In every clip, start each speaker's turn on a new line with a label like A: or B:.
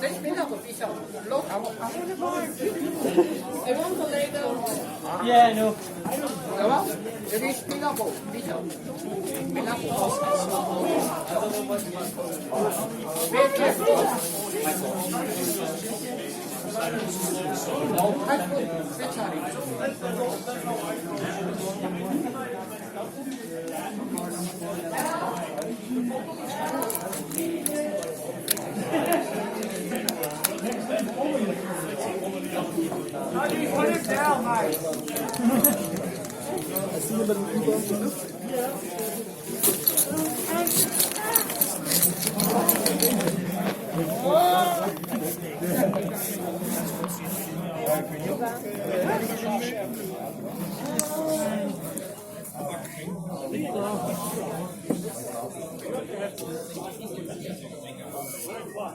A: Steeds minder op die zo. Loop aan de bar. En want alleen
B: Yeah, no.
A: Tamam. Jadi pineapple. Bisa. Pineapple. Wait,
C: How do you put it down, Mike?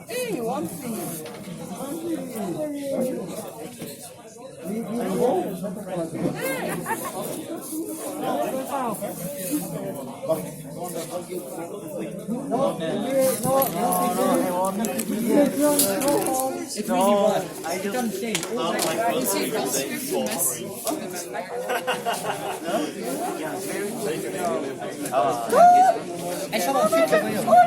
A: Hey, one thing.
B: Hij zal wel fit hebben, joh.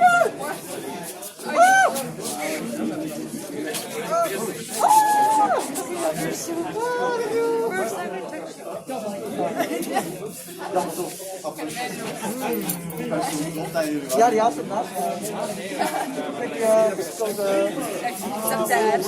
B: Ja, die had het nog. Kijk,
A: Sometimes.